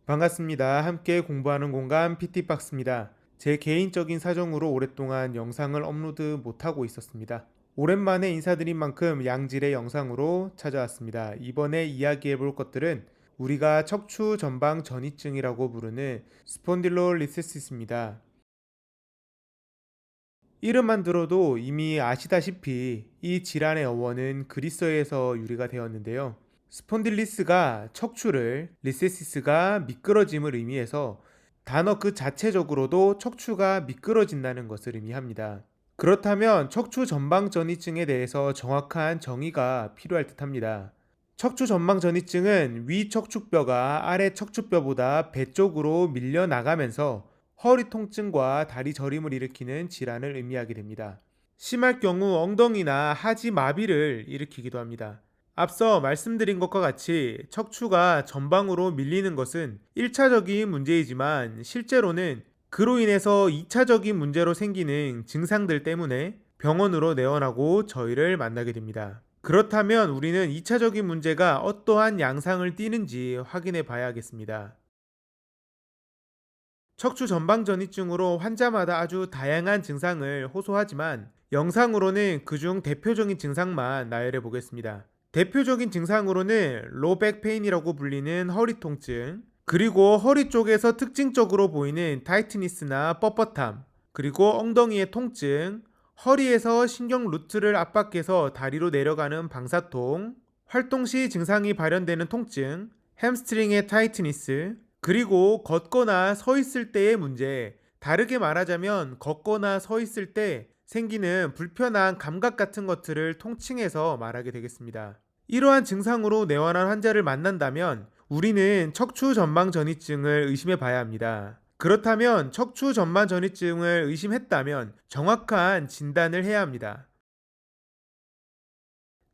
반갑습니다. 함께 공부하는 공간 PT박스입니다. 제 개인적인 사정으로 오랫동안 영상을 업로드 못하고 있었습니다. 오랜만에 인사드린 만큼 양질의 영상으로 찾아왔습니다. 이번에 이야기해 볼 것들은 우리가 척추 전방 전이증이라고 부르는 스폰딜로리시스입니다. 이름만 들어도 이미 아시다시피 이 질환의 어원은 그리스어에서 유래가 되었는데요. 스폰딜리스가 척추를, 리세시스가 미끄러짐을 의미해서 단어 그 자체적으로도 척추가 미끄러진다는 것을 의미합니다. 그렇다면 척추 전방 전이증에 대해서 정확한 정의가 필요할 듯합니다. 척추 전방 전이증은 위 척추뼈가 아래 척추뼈보다 배 쪽으로 밀려 나가면서 허리 통증과 다리 저림을 일으키는 질환을 의미하게 됩니다. 심할 경우 엉덩이나 하지 마비를 일으키기도 합니다. 앞서 말씀드린 것과 같이 척추가 전방으로 밀리는 것은 1차적인 문제이지만 실제로는 그로 인해서 2차적인 문제로 생기는 증상들 때문에 병원으로 내원하고 저희를 만나게 됩니다. 그렇다면 우리는 2차적인 문제가 어떠한 양상을 띠는지 확인해 봐야겠습니다. 척추 전방 전이증으로 환자마다 아주 다양한 증상을 호소하지만 영상으로는 그중 대표적인 증상만 나열해 보겠습니다. 대표적인 증상으로는 로백 페인이라고 불리는 허리 통증, 그리고 허리 쪽에서 특징적으로 보이는 타이트니스나 뻣뻣함, 그리고 엉덩이의 통증, 허리에서 신경 루트를 압박해서 다리로 내려가는 방사통, 활동 시 증상이 발현되는 통증, 햄스트링의 타이트니스, 그리고 걷거나 서 있을 때의 문제, 다르게 말하자면 걷거나 서 있을 때 생기는 불편한 감각 같은 것들을 통칭해서 말하게 되겠습니다. 이러한 증상으로 내원한 환자를 만난다면 우리는 척추 전방 전이증을 의심해 봐야 합니다. 그렇다면 척추 전방 전이증을 의심했다면 정확한 진단을 해야 합니다.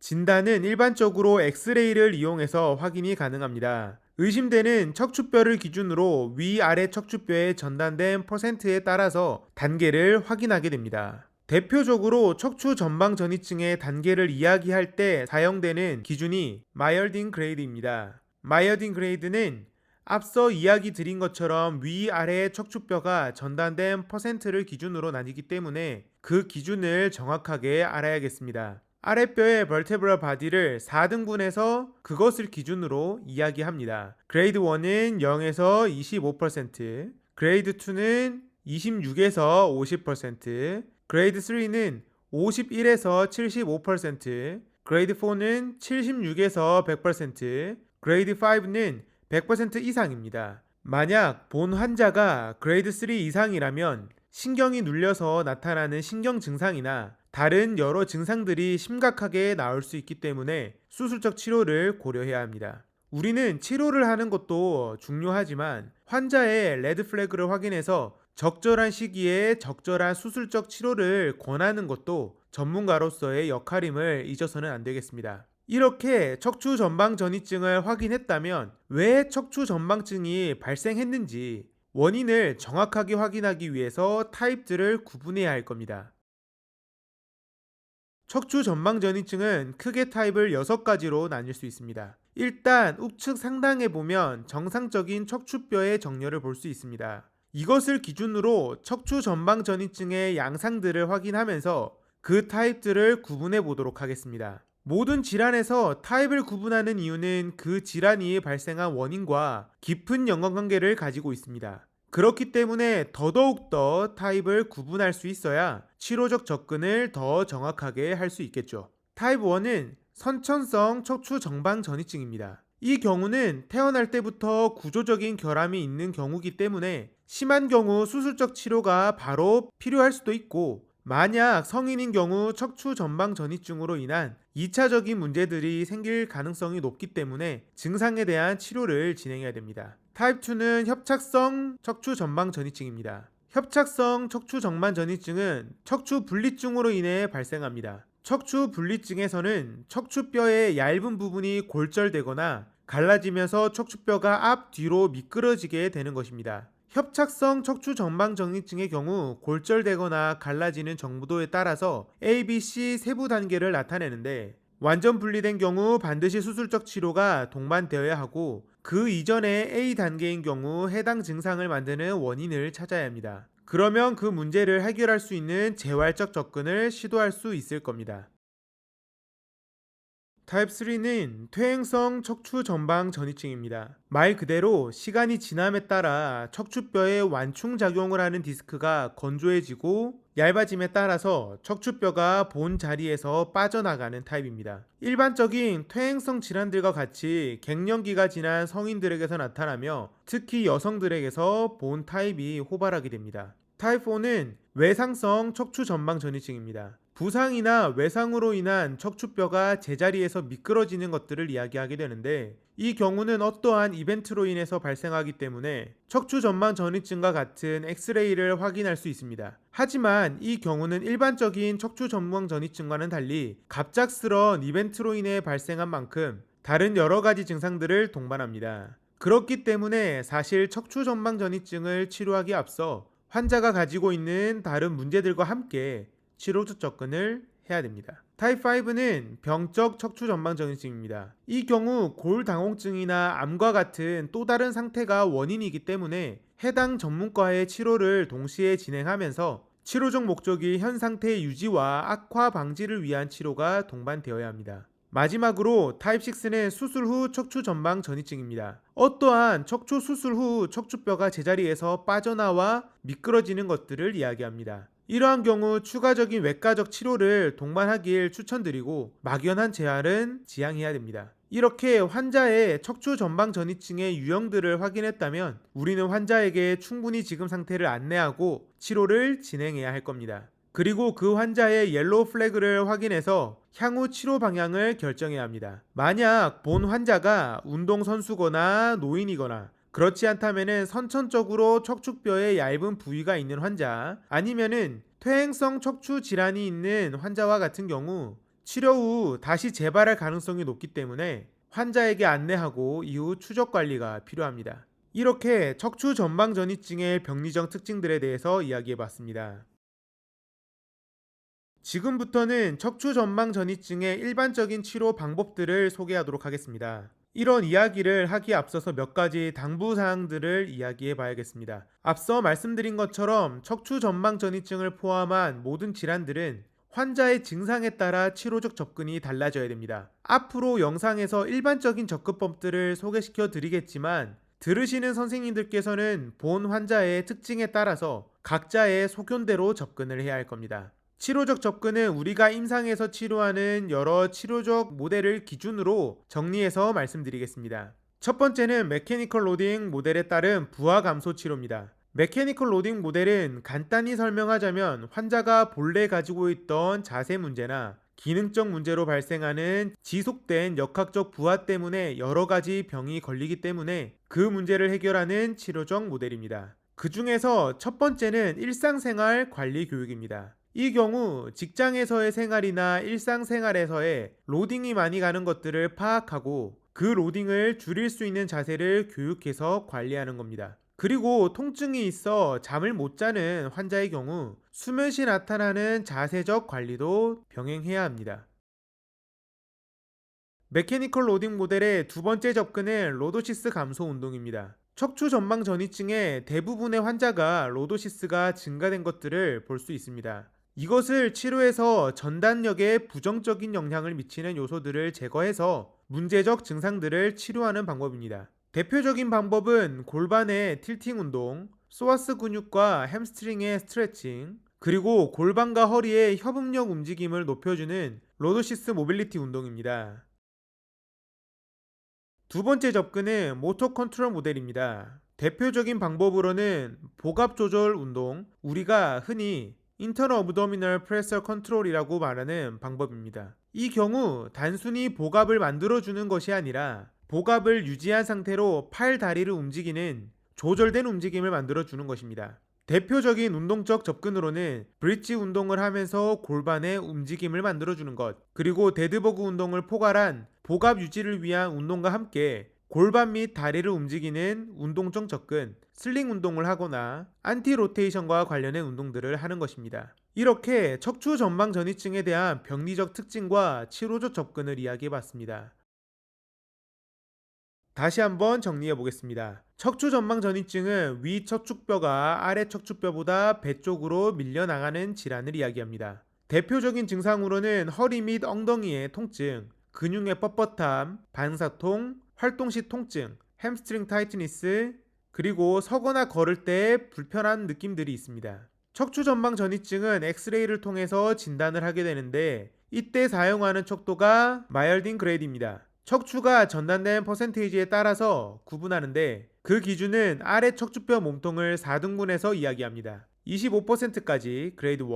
진단은 일반적으로 엑스레이를 이용해서 확인이 가능합니다. 의심되는 척추뼈를 기준으로 위아래 척추뼈에 전단된 퍼센트에 따라서 단계를 확인하게 됩니다. 대표적으로 척추 전방 전이증의 단계를 이야기할 때 사용되는 기준이 마이어딘 그레이드입니다. 마이어딘 그레이드는 앞서 이야기 드린 것처럼 위아래 척추뼈가 전단된 퍼센트를 기준으로 나뉘기 때문에 그 기준을 정확하게 알아야겠습니다. 아랫뼈의 vertebral body를 4등분해서 그것을 기준으로 이야기합니다. 그레이드 1은 0에서 25%, 그레이드 2는 26에서 50%, 그레이드 3는 51에서 75%, 그레이드 4는 76에서 100%, 그레이드 5는 100% 이상입니다. 만약 본 환자가 그레이드 3 이상이라면 신경이 눌려서 나타나는 신경 증상이나 다른 여러 증상들이 심각하게 나올 수 있기 때문에 수술적 치료를 고려해야 합니다. 우리는 치료를 하는 것도 중요하지만 환자의 레드 플래그를 확인해서 적절한 시기에 적절한 수술적 치료를 권하는 것도 전문가로서의 역할임을 잊어서는 안 되겠습니다. 이렇게 척추 전방 전이증을 확인했다면 왜 척추 전방증이 발생했는지 원인을 정확하게 확인하기 위해서 타입들을 구분해야 할 겁니다. 척추 전방 전이증은 크게 타입을 6가지로 나뉠 수 있습니다. 일단 우측 상단에 보면 정상적인 척추뼈의 정렬을 볼 수 있습니다. 이것을 기준으로 척추 전방 전이증의 양상들을 확인하면서 그 타입들을 구분해 보도록 하겠습니다. 모든 질환에서 타입을 구분하는 이유는 그 질환이 발생한 원인과 깊은 연관관계를 가지고 있습니다. 그렇기 때문에 더더욱 타입을 구분할 수 있어야 치료적 접근을 더 정확하게 할 수 있겠죠. 타입 1은 선천성 척추 정방 전이증입니다. 이 경우는 태어날 때부터 구조적인 결함이 있는 경우이기 때문에 심한 경우 수술적 치료가 바로 필요할 수도 있고, 만약 성인인 경우 척추 전방 전이증으로 인한 2차적인 문제들이 생길 가능성이 높기 때문에 증상에 대한 치료를 진행해야 됩니다. 타입 2는 협착성 척추 전방 전이증입니다. 협착성 척추 전방 전이증은 척추 분리증으로 인해 발생합니다. 척추 분리증에서는 척추뼈의 얇은 부분이 골절되거나 갈라지면서 척추뼈가 앞 뒤로 미끄러지게 되는 것입니다. 협착성 척추 전방 전이증의 경우 골절되거나 갈라지는 정도에 따라서 A, B, C 세부 단계를 나타내는데, 완전 분리된 경우 반드시 수술적 치료가 동반되어야 하고 그 이전에 A 단계인 경우 해당 증상을 만드는 원인을 찾아야 합니다. 그러면 그 문제를 해결할 수 있는 재활적 접근을 시도할 수 있을 겁니다. 타입 3는 퇴행성 척추 전방 전이증입니다. 말 그대로 시간이 지남에 따라 척추뼈에 완충 작용을 하는 디스크가 건조해지고 얇아짐에 따라서 척추뼈가 본 자리에서 빠져나가는 타입입니다. 일반적인 퇴행성 질환들과 같이 갱년기가 지난 성인들에게서 나타나며 특히 여성들에게서 본 타입이 호발하게 됩니다. 타입 4는 외상성 척추 전방 전이증입니다. 부상이나 외상으로 인한 척추뼈가 제자리에서 미끄러지는 것들을 이야기하게 되는데 이 경우는 어떠한 이벤트로 인해서 발생하기 때문에 척추 전방 전이증과 같은 엑스레이를 확인할 수 있습니다. 하지만 이 경우는 일반적인 척추 전방 전이증과는 달리 갑작스러운 이벤트로 인해 발생한 만큼 다른 여러 가지 증상들을 동반합니다. 그렇기 때문에 사실 척추 전방 전이증을 치료하기에 앞서 환자가 가지고 있는 다른 문제들과 함께 치료적 접근을 해야 됩니다. 타입 5는 병적 척추 전방 전이증입니다. 이 경우 골다공증이나 암과 같은 또 다른 상태가 원인이기 때문에 해당 전문과의 치료를 동시에 진행하면서 치료적 목적이 현 상태의 유지와 악화 방지를 위한 치료가 동반되어야 합니다. 마지막으로 타입 6는 수술 후 척추 전방 전이증입니다. 어떠한 척추 수술 후 척추뼈가 제자리에서 빠져나와 미끄러지는 것들을 이야기합니다. 이러한 경우 추가적인 외과적 치료를 동반하길 추천드리고 막연한 재활은 지양해야 됩니다. 이렇게 환자의 척추 전방 전이증의 유형들을 확인했다면 우리는 환자에게 충분히 지금 상태를 안내하고 치료를 진행해야 할 겁니다. 그리고 그 환자의 옐로우 플래그를 확인해서 향후 치료 방향을 결정해야 합니다. 만약 본 환자가 운동선수거나 노인이거나 그렇지 않다면은 선천적으로 척추뼈에 얇은 부위가 있는 환자 아니면은 퇴행성 척추 질환이 있는 환자와 같은 경우 치료 후 다시 재발할 가능성이 높기 때문에 환자에게 안내하고 이후 추적 관리가 필요합니다. 이렇게 척추 전방 전이증의 병리적 특징들에 대해서 이야기해 봤습니다. 지금부터는 척추 전방 전이증의 일반적인 치료 방법들을 소개하도록 하겠습니다. 이런 이야기를 하기에 앞서서 몇 가지 당부 사항들을 이야기해 봐야겠습니다. 앞서 말씀드린 것처럼 척추 전방 전이증을 포함한 모든 질환들은 환자의 증상에 따라 치료적 접근이 달라져야 됩니다. 앞으로 영상에서 일반적인 접근법들을 소개시켜 드리겠지만 들으시는 선생님들께서는 본 환자의 특징에 따라서 각자의 소견대로 접근을 해야 할 겁니다. 치료적 접근은 우리가 임상에서 치료하는 여러 치료적 모델을 기준으로 정리해서 말씀드리겠습니다. 첫 번째는 메케니컬 로딩 모델에 따른 부하 감소 치료입니다. 메케니컬 로딩 모델은 간단히 설명하자면 환자가 본래 가지고 있던 자세 문제나 기능적 문제로 발생하는 지속된 역학적 부하 때문에 여러 가지 병이 걸리기 때문에 그 문제를 해결하는 치료적 모델입니다. 그 중에서 첫 번째는 일상생활 관리 교육입니다. 이 경우 직장에서의 생활이나 일상생활에서의 로딩이 많이 가는 것들을 파악하고 그 로딩을 줄일 수 있는 자세를 교육해서 관리하는 겁니다. 그리고 통증이 있어 잠을 못 자는 환자의 경우 수면 시 나타나는 자세적 관리도 병행해야 합니다. 메케니컬 로딩 모델의 두 번째 접근은 로도시스 감소 운동입니다. 척추 전방 전이증의 대부분의 환자가 로도시스가 증가된 것들을 볼 수 있습니다. 이것을 치료해서 전단력에 부정적인 영향을 미치는 요소들을 제거해서 문제적 증상들을 치료하는 방법입니다. 대표적인 방법은 골반의 틸팅 운동, 소아스 근육과 햄스트링의 스트레칭, 그리고 골반과 허리의 협응력 움직임을 높여주는 로도시스 모빌리티 운동입니다. 두 번째 접근은 모터 컨트롤 모델입니다. 대표적인 방법으로는 복압 조절 운동, 우리가 흔히 인터널 어브도미널 프레셔 컨트롤이라고 말하는 방법입니다. 이 경우 단순히 복압을 만들어주는 것이 아니라 복압을 유지한 상태로 팔, 다리를 움직이는 조절된 움직임을 만들어주는 것입니다. 대표적인 운동적 접근으로는 브릿지 운동을 하면서 골반의 움직임을 만들어주는 것, 그리고 데드버그 운동을 포괄한 복압 유지를 위한 운동과 함께 골반 및 다리를 움직이는 운동적 접근, 슬링 운동을 하거나 안티 로테이션과 관련된 운동들을 하는 것입니다. 이렇게 척추 전방 전이증에 대한 병리적 특징과 치료적 접근을 이야기해 봤습니다. 다시 한번 정리해 보겠습니다. 척추 전방 전이증은 위 척추뼈가 아래 척추뼈보다 배 쪽으로 밀려나가는 질환을 이야기합니다. 대표적인 증상으로는 허리 및 엉덩이의 통증, 근육의 뻣뻣함, 반사통, 활동 시 통증, 햄스트링 타이트니스, 그리고 서거나 걸을 때 불편한 느낌들이 있습니다. 척추 전방 전이증은 엑스레이를 통해서 진단을 하게 되는데 이때 사용하는 척도가 마이얼딘 그레이드입니다. 척추가 전단된 퍼센테이지에 따라서 구분하는데 그 기준은 아래 척추뼈 몸통을 4등분해서 이야기합니다. 25%까지 그레이드 1,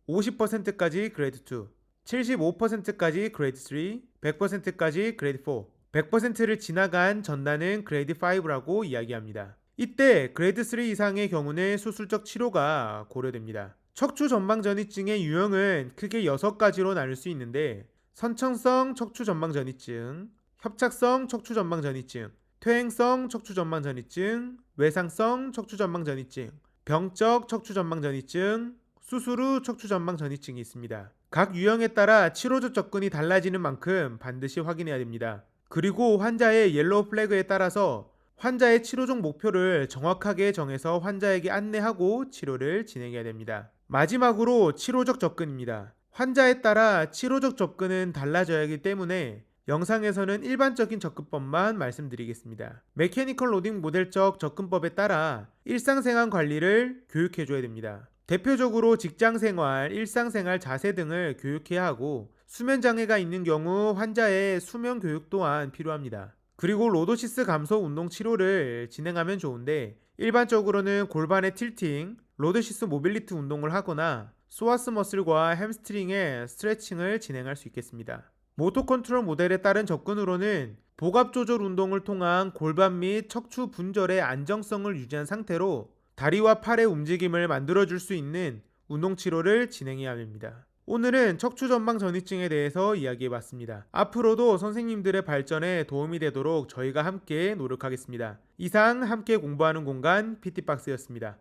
50%까지 그레이드 2, 75%까지 그레이드 3, 100%까지 그레이드 4, 100%를 지나간 전단은 그레이드 5라고 이야기합니다. 이때 그레이드 3 이상의 경우는 수술적 치료가 고려됩니다. 척추 전방 전이증의 유형은 크게 6가지로 나눌 수 있는데 선천성 척추 전방 전이증, 협착성 척추 전방 전이증, 퇴행성 척추 전방 전이증, 외상성 척추 전방 전이증, 병적 척추 전방 전이증, 수술 후 척추 전방 전이증이 있습니다. 각 유형에 따라 치료적 접근이 달라지는 만큼 반드시 확인해야 됩니다. 그리고 환자의 옐로우 플래그에 따라서 환자의 치료적 목표를 정확하게 정해서 환자에게 안내하고 치료를 진행해야 됩니다. 마지막으로 치료적 접근입니다. 환자에 따라 치료적 접근은 달라져야 하기 때문에 영상에서는 일반적인 접근법만 말씀드리겠습니다. 메케니컬 로딩 모델적 접근법에 따라 일상생활 관리를 교육해줘야 됩니다. 대표적으로 직장생활, 일상생활 자세 등을 교육해야 하고 수면장애가 있는 경우 환자의 수면 교육 또한 필요합니다. 그리고 로도시스 감소 운동 치료를 진행하면 좋은데 일반적으로는 골반의 틸팅, 로도시스 모빌리티 운동을 하거나 소아스 머슬과 햄스트링의 스트레칭을 진행할 수 있겠습니다. 모터 컨트롤 모델에 따른 접근으로는 복압 조절 운동을 통한 골반 및 척추 분절의 안정성을 유지한 상태로 다리와 팔의 움직임을 만들어줄 수 있는 운동 치료를 진행해야 합니다. 오늘은 척추 전방 전이증에 대해서 이야기해봤습니다. 앞으로도 선생님들의 발전에 도움이 되도록 저희가 함께 노력하겠습니다. 이상 함께 공부하는 공간 PT박스였습니다.